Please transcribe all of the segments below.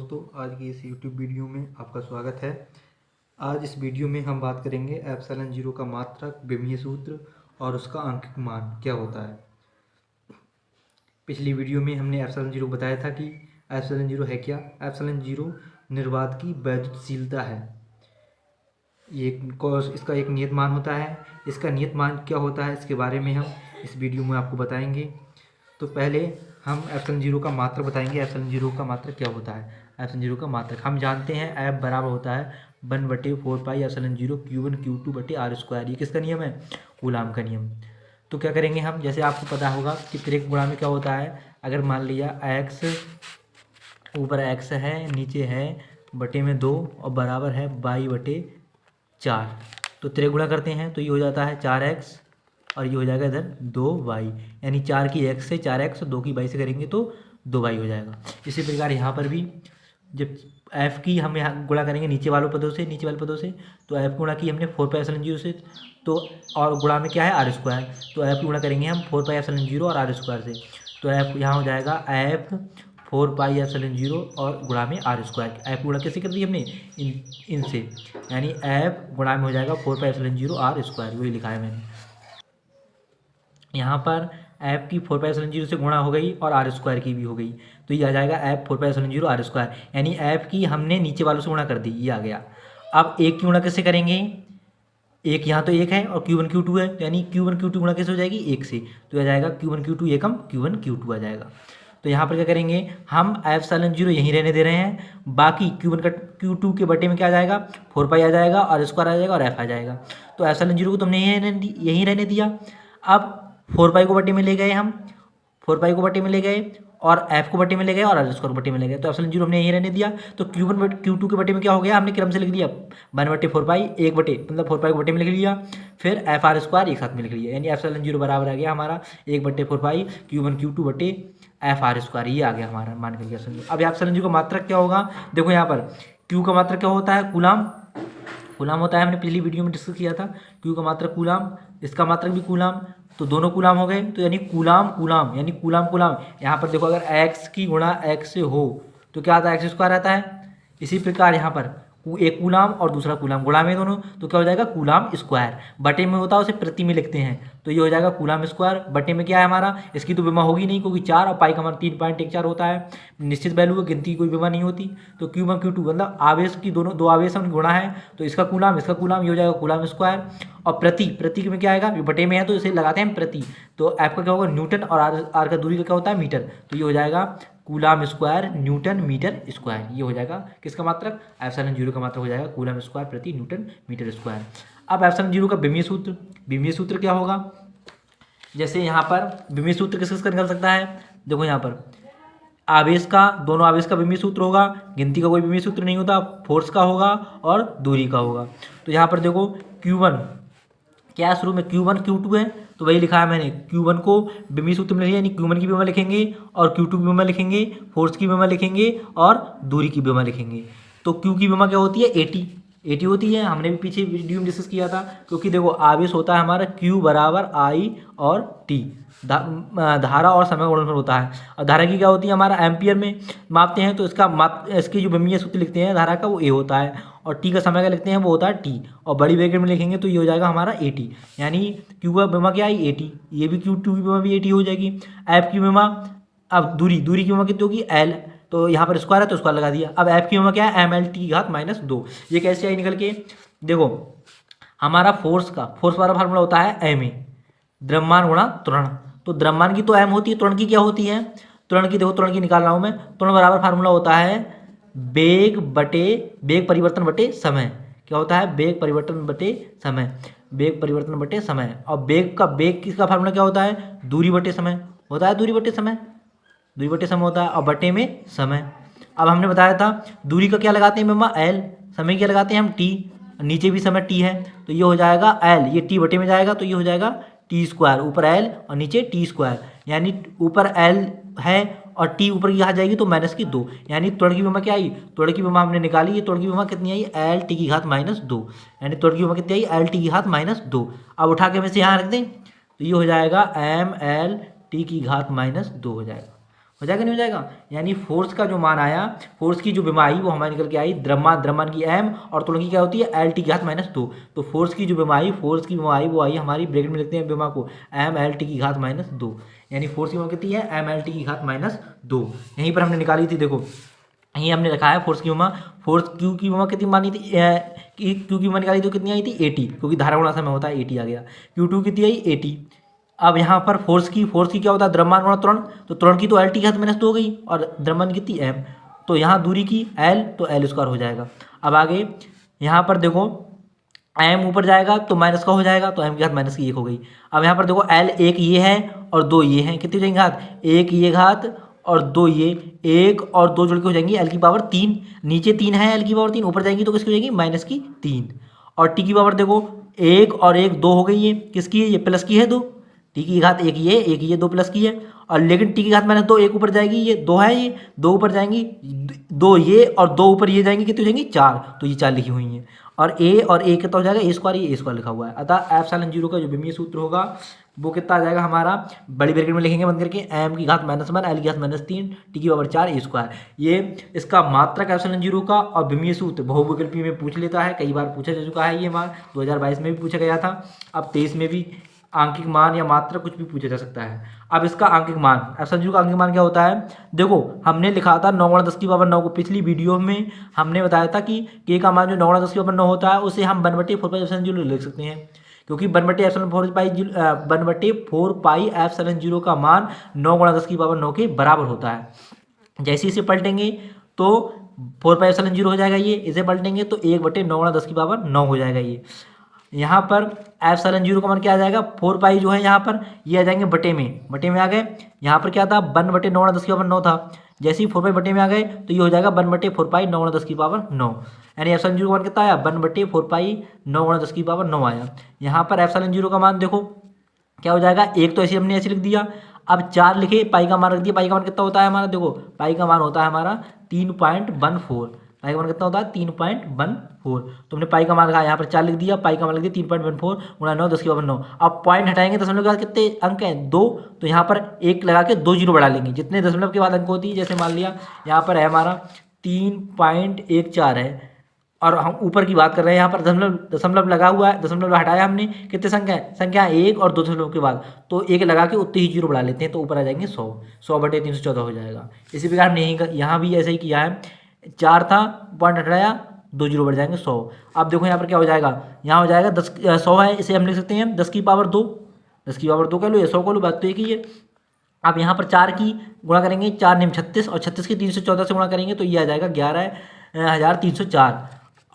दोस्तों, आज की इस YouTube वीडियो में आपका स्वागत है। आज इस वीडियो में हम बात करेंगे एप्सिलॉन जीरो का मात्रक, विमीय सूत्र और उसका अंकित मान क्या होता है। पिछली वीडियो में हमने एप्सिलॉन जीरो बताया था कि एप्सिलॉन जीरो है क्या। एप्सिलॉन जीरो निर्वात की वैद्युतशीलता है। इसका एक नियत मान होता है। इसका नियत मान क्या होता है, इसके बारे में हम इस वीडियो में आपको बताएंगे। तो पहले हम एप्सिलॉन जीरो का मात्रक बताएंगे। एप्सिलॉन जीरो का मात्रक क्या होता है। एप्सिलॉन जीरो का मात्रक हम जानते हैं, एफ बराबर होता है 1/4 pi epsilon zero Q1 Q2 बटे R स्क्वायर। ये किसका नियम है? कूलाम का नियम। तो क्या करेंगे हम, जैसे आपको पता होगा कि त्रिक गुणा में क्या होता है। अगर मान लिया x ऊपर x है, नीचे है बटे में 2 और बराबर है y/4, तो त्रिक गुणा करते हैं तो ये हो जाता है 4x और ये हो जाएगा इधर 2y, यानी 4 की x से 4x, 2 की y से करेंगे तो 2y हो जाएगा। इसी प्रकार यहाँ पर भी जब f की हम यहाँ गुणा करेंगे नीचे वाले पदों से, तो f गुणा की हमने 4 पाई एप्सिलॉन जीरो से, तो और गुणा में क्या है R स्क्वायर, तो f गुणा करेंगे हम 4 पाई एप्सिलॉन जीरो और R स्क्वायर से, तो f यहाँ हो जाएगा f 4 पाई एप्सिलॉन जीरो और गुणा में R स्क्वायर। f गुणा कैसे कर दी हमने इनसे, यानी f गुणा में हो जाएगा 4 pi epsilon zero R square, वही लिखा है मैंने। यहाँ पर f की 4 पाई एप्सिलॉन जीरो से गुणा हो गई और R स्क्वायर की भी हो गई, तो ये आ जाएगा f 4 pi epsilon zero R square, यानी f की हमने नीचे वालों से गुणा कर दी, ये आ गया। अब एक की गुणा कैसे करेंगे, एक यहाँ तो एक है और Q1 Q2 है, तो यानी Q1 Q2 गुणा कैसे हो जाएगी, एक से, तो आ जाएगा Q1 Q2 एकम Q1 Q2 आ जाएगा। तो यहाँ पर क्या करेंगे हम, एप्सिलॉन जीरो यहीं रहने दे रहे हैं, बाकी Q1 का Q2 के बटे में क्या आ जाएगा, 4 पाई आ जाएगा और स्क्वायर आ जाएगा और f आ जाएगा। तो एप्सिलॉन जीरो को तुमने यहीं रहने दिया। अब 4 पाई को बटे में ले गए हम, 4 पाई को बटे में ले गए और f को बटे में ले गए और R स्क्वायर को बटे में ले गए, तो एप्सिलॉन जीरो हमने यहीं रहने दिया। तो Q1 Q2 के बटे में क्या हो गया, हमने क्रम से लिख दिया 1/4 पाई, एक बटे मतलब 4 पाई को बटे में लिख लिया, फिर f R स्क्वायर एक साथ में लिख लिया, यानी एप्सिलॉन जीरो बराबर आ गया हमारा 1/4 पाई Q1 Q2 बटे f R स्क्वायर, ये आ गया हमारा मान कर एप्सिलॉन जीरो। अब एप्सिलॉन जीरो का मात्रक क्या होगा, देखो यहाँ पर Q का मात्रक क्या होता है, कूलाम होता है, हमने पिछली वीडियो में डिस्कस किया था। Q का मात्रक कूलाम, इसका मात्रक भी कूलाम, तो दोनों कूलाम हो गए, तो यानी कूलाम यानी कूलाम। यहाँ पर देखो, अगर x की गुणा x से हो तो क्या आता है, x स्क्वायर आता है। इसी प्रकार यहाँ पर एक कूलाम और दूसरा कूलाम गुणा में दोनों, तो क्या हो जाएगा कूलाम स्क्वायर। बटे में होता है उसे प्रति में लिखते हैं, तो ये हो जाएगा कूलाम स्क्वायर। बटे में क्या है हमारा, इसकी तो विमा होगी नहीं, क्योंकि 4 और पाई का हमारा 3.14 होता है, निश्चित वैल्यू की गिनती कोई विमा नहीं होती। तो Q1 Q2 मतलब आवेश की दो आवेश हम गुणा है, तो इसका कूलाम ये हो जाएगा कूलाम स्क्वायर। और प्रति में क्या आएगा, बटे में है तो इसे लगाते हैं प्रति, तो f का क्या होगा न्यूटन और r का दूरी का क्या होता है मीटर, तो ये हो जाएगा coulomb square newton metre square, ये हो जाएगा किसका मात्रक, एप्सिलॉन जीरो का मात्रक हो जाएगा कूलाम स्क्वायर प्रति न्यूटन मीटर स्क्वायर। अब एप्सिलॉन जीरो का विमीय सूत्र क्या होगा, जैसे यहाँ पर विमीय सूत्र किसका निकल सकता है, देखो यहाँ पर दोनों आवेश का विमीय सूत्र होगा, गिनती का कोई विमीय सूत्र नहीं होता, फोर्स का होगा और दूरी का होगा। तो यहाँ पर देखो Q1 क्या शुरू में Q1 Q2 है, तो वही लिखा है मैंने, Q1 को विमीय सूत्र में लिखिए, यानी Q1 की विमा लिखेंगे और Q2 की विमा लिखेंगे, फोर्स की विमा लिखेंगे और दूरी की विमा लिखेंगे। तो Q की विमा क्या होती है, 80 होती है, हमने भी पीछे वीडियो में डिस्कस किया था। क्योंकि देखो आवेश होता है हमारा Q बराबर I और T, धारा और समय का गुणनफल होता है, और धारा की क्या होती है हमारा एम्पियर में मापते हैं, तो इसकी जो विमीय सूत्र लिखते हैं धारा का वो A होता है, और T का समय का लिखते हैं वो होता है T, और बड़ी ब्रैकेट में लिखेंगे तो ये हो जाएगा हमारा 80, यानी Q का विमा क्या है 80, ये भी Q2 की विमा भी 80 हो जाएगी। F की विमा, अब दूरी की विमा कितनी होगी L, तो यहाँ पर स्क्वायर है तो स्क्वायर लगा दिया। अब F की विमा क्या है mL/-2, ये कैसे आई निकल के, देखो हमारा फोर्स वाला फार्मूला होता है ma, द्रव्यमान गुणा त्वरण, तो द्रव्यमान की तो m होती है, त्वरण की क्या होती है, त्वरण की निकाल रहा हूँ मैं, त्वरण बराबर फार्मूला होता है वेग परिवर्तन बटे समय, क्या होता है वेग परिवर्तन बटे समय, और वेग किसका फार्मूला क्या होता है, दूरी बटे समय होता है, दूरी बटे समय होता है, और बटे में समय। अब हमने बताया था दूरी का क्या लगाते हैं मम्मा L, समय क्या लगाते हैं हम T, नीचे भी समय T है, तो ये हो जाएगा L, ये T बटे में जाएगा तो ये हो जाएगा T स्क्वायर, ऊपर L और नीचे T स्क्वायर, यानी ऊपर L है और T ऊपर की आ जाएगी तो -2, यानी त्वरण की विमा क्या आई, त्वरण की विमा हमने निकाली, ये त्वरण की विमा कितनी आई L/-2, यानी त्वरण की विमा कितनी आई L/-2। अब उठा के हम इसे यहाँ रख दें तो ये हो जाएगा mL/-2 हो हो जाएगा नहीं हो जाएगा। यानी फोर्स का जो मान आया, फोर्स की जो विमा आई वो हमारी निकल के आई द्रव्यमान की एम, और त्वरण की क्या होती है एल टी की घात -2। तो फोर्स की जो विमा आई, फोर्स की विमा आई वो आई हमारी, ब्रैकेट में लिखते हैं विमा को एम एल टी की घात -2, यानी फोर्स की विमा कितनी है एम एल टी की घात -2। यहीं पर हमने निकाली थी, देखो यहीं हमने रखा है फोर्स की विमा। फोर्स क्यू की विमा कितनी मानी थी, क्यू की विमा निकाली तो कितनी आई थी 80, क्योंकि धारा गुणा समय होता है 80 आ गया। Q2 कितनी आई 80। अब यहाँ पर फोर्स की क्या होता है द्रव्यमान गुणा त्वरण, तो त्वरण की तो एल टी घात -2 हो गई और द्रव्यमान कितनी एम, तो यहाँ दूरी की एल, तो एल स्क्वायर हो जाएगा। अब आगे यहाँ पर देखो एम ऊपर जाएगा तो माइनस का हो जाएगा, तो एम की घात -1 हो गई। अब यहाँ पर देखो एल एक ये है और दो ये हैं, कितनी हो जाएंगी घात, एक ये घात और दो ये, एक और दो जुड़ के हो जाएंगी एल की पावर 3, नीचे 3 है एल की पावर 3, ऊपर जाएंगी तो किसकी हो जाएगी -3। और टी की पावर देखो एक और एक दो हो गई है, किसकी है ये प्लस की है 2, टी की घात एक ये 2 प्लस की है, और लेकिन टी की घात -2 एक ऊपर जाएगी, ये 2 है, ये 2 ऊपर जाएंगी, 2 ये और 2 ऊपर ये जाएंगी, कितनी हो जाएंगी 4, तो ये 4 लिखी हुई हैं। और ए कितना हो जाएगा ए स्क्वायर, ये ए स्क्वायर लिखा हुआ है। अतः एप्सिलॉन जीरो का जो विमीय सूत्र होगा वो कितना आ जाएगा हमारा, बड़ी ब्रैकेट में लिखेंगे बंद करके एम की घात -1 एल की घात -3 टी की पावर 4 ए स्क्वायर। ये इसका मात्रक एप्सिलॉन जीरो का और विमीय सूत्र बहुविकल्पी में पूछ लेता है, कई बार पूछा जा चुका है ये मान, 2022 में भी पूछा गया था, अब 23 में भी आंकिक मान या मात्रा कुछ भी पूछा जा सकता है। अब इसका आंकिक मान, एप्सिलॉन जीरो का आंकिक मान क्या होता है, देखो हमने लिखा था 9 × 10 की पावर 9 को, पिछली वीडियो में हमने बताया था कि के का मान जो 9 × 10 की पावर 9 होता है उसे हम 1/4 एप्सिलॉन जीरो लिख सकते हैं, क्योंकि 1/4 पाई एप्सिलॉन जीरो का मान 9 × 10 की पावर 9 के बराबर होता है। जैसे इसे पलटेंगे तो 4 पाई एप्सिलॉन जीरो हो जाएगा, ये इसे पलटेंगे तो 1/9 × 10 की पावर 9 हो जाएगा। ये यहाँ पर एप्सिलॉन जीरो का मान क्या आ जाएगा, 4 पाई जो है यहाँ पर ये आ जाएंगे बटे में आ गए, यहाँ पर क्या था 1/9 × 10 की पावर 9 था, जैसे ही 4 पाई बटे में आ गए तो ये हो जाएगा 1/4 पाई 9 × 10 की पावर 9, यानी एप्सिलॉन जीरो का मान कितना आया 1/4 पाई 9 × 10 की पावर 9 आया। यहाँ पर एप्सिलॉन जीरो का मान देखो क्या हो जाएगा, एक तो ऐसे हमने ऐसे लिख दिया, अब 4 लिखे, पाई का मान रख दिया, पाई का मान कितना होता है हमारा, देखो पाई का मान होता है हमारा 3.14, पाई का मान कितना होता है 3.14, तो हमने पाई का मान रखा, यहाँ पर 4 लिख दिया, पाई का मान लिख दिया 3.14 गुणा 9 10 की पावर 9। अब पॉइंट हटाएंगे दशमलव के बाद कितने अंक हैं 2, तो यहाँ पर 1 लगा के 2 जीरो बढ़ा लेंगे, जितने दशमलव के बाद अंक होती है, जैसे मान लिया यहाँ पर है हमारा 3.14 है, और हम ऊपर की बात कर रहे हैं, यहाँ पर दशमलव लगा हुआ है, दशमलव हटाया हमने, कितने संख्या 1 और 2 दशमलव के बाद, तो 1 लगा के उतने ही जीरो बढ़ा लेते हैं, तो ऊपर आ जाएंगे 100/314 हो जाएगा। इसी प्रकार हमने यहाँ भी ऐसे ही किया है, 4 था, पॉइंट हटाया, 2 जीरो बढ़ जाएंगे 100। अब देखो यहाँ पर क्या हो जाएगा, यहाँ हो जाएगा 100 है, इसे हम लिख सकते हैं 10 की पावर 2, 10 की पावर 2 कर लो या 100 कर लो, बात तो एक ही है। अब यहाँ पर 4 की गुणा करेंगे, 4 निम 36 और 36 की 314 से गुणा करेंगे तो ये आ जाएगा 11,304,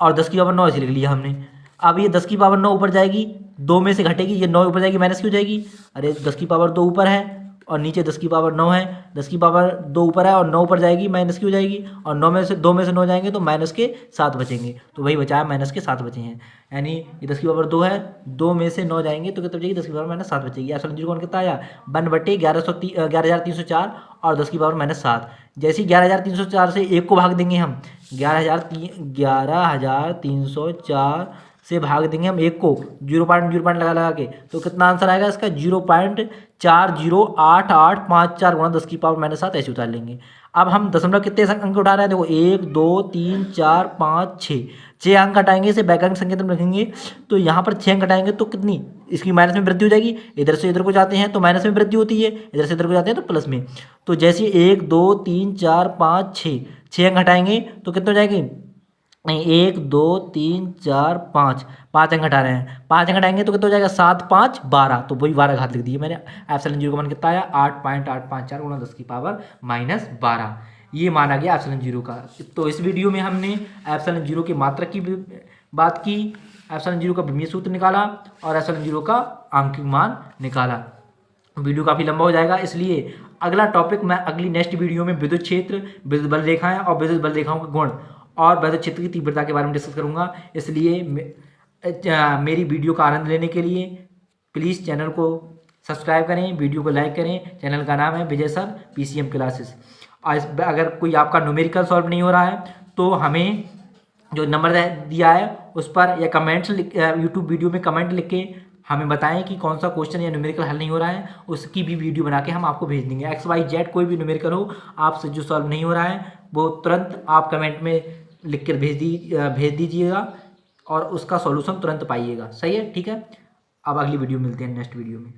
और 10 की पावर 9 ऐसे लिख लिया हमने। अब ये 10 की पावर 9 ऊपर जाएगी, 2 में से घटेगी, ये 9 ऊपर जाएगी, माइनस की हो जाएगी, अरे 10 की पावर 2 ऊपर है और नीचे 10 की पावर 9 है, 10 की पावर 2 ऊपर है और 9 ऊपर जाएगी, माइनस की हो जाएगी, और 2 में से 9 जाएंगे तो माइनस के 7 बचेंगे, तो वही बचा है माइनस के 7 बचे हैं, यानी ये 10 की पावर 2 है, 2 में से 9 जाएंगे तो कितना बचेगी 10 की पावर -7 बचेगी। एप्सिलॉन जीरो कौन कितना आया 1/11,304 और 10 की पावर -7। जैसे 11,304 से 1 को भाग देंगे हम, 11,304 से भाग देंगे हम 1 को, 0.0 लगा के, तो कितना आंसर आएगा इसका 0.408854 गुणा 10 की पावर -7 ऐसे उतार लेंगे। अब हम दशमलव कितने अंक उठा रहे हैं, देखो 1 2 3 4 5 6 अंक हटाएंगे, इसे बैक अंक संकेतन में रखेंगे, तो यहाँ पर 6 अंक हटाएंगे तो कितनी इसकी माइनस में वृद्धि हो जाएगी, इधर से इधर को जाते हैं तो माइनस में वृद्धि होती है, इधर से इधर को जाते हैं तो प्लस में, तो जैसे 1 2 3 4 5 6 अंक हटाएंगे तो कितने हो जाएगी 1 2 3 4 5 अंक हटा रहे हैं, 5 अंक हटाएंगे तो कितना हो जाएगा 7 5 12, तो वही 12 घात लिख दी है मैंने। एप्सिलॉन जीरो का मान कितना आया 8.854 गुणा 10 की पावर -12, ये माना गया एप्सिलॉन जीरो का। तो इस वीडियो में हमने एप्सिलॉन जीरो के मात्रक की बात की, एप्सिलॉन जीरो का विमीय सूत्र निकाला और एप्सिलॉन जीरो का आंकिक मान निकाला। वीडियो काफ़ी लंबा हो जाएगा, इसलिए अगला टॉपिक मैं अगली नेक्स्ट वीडियो में विद्युत क्षेत्र, विद्युत बल रेखाएं और विद्युत बल रेखाओं के गुण और विद्युत क्षेत्र की तीव्रता के बारे में डिस्कस करूंगा। इसलिए मेरी वीडियो का आनंद लेने के लिए प्लीज़ चैनल को सब्सक्राइब करें, वीडियो को लाइक करें। चैनल का नाम है विजय सर PCM क्लासेस। अगर कोई आपका न्यूमेरिकल सॉल्व नहीं हो रहा है तो हमें जो नंबर दिया है उस पर या कमेंट्स यूट्यूब वीडियो में कमेंट लिख के हमें बताएं कि कौन सा क्वेश्चन या न्यूमेरिकल हल नहीं हो रहा है, उसकी भी वीडियो बना के हम आपको भेज देंगे। XYZ कोई भी न्यूमेरिकल हो आपसे जो सॉल्व नहीं हो रहा है वो तुरंत आप कमेंट में लिख कर भेज दीजिएगा और उसका सॉल्यूशन तुरंत पाइएगा। सही है, ठीक है। अब अगली वीडियो मिलते हैं, नेक्स्ट वीडियो में।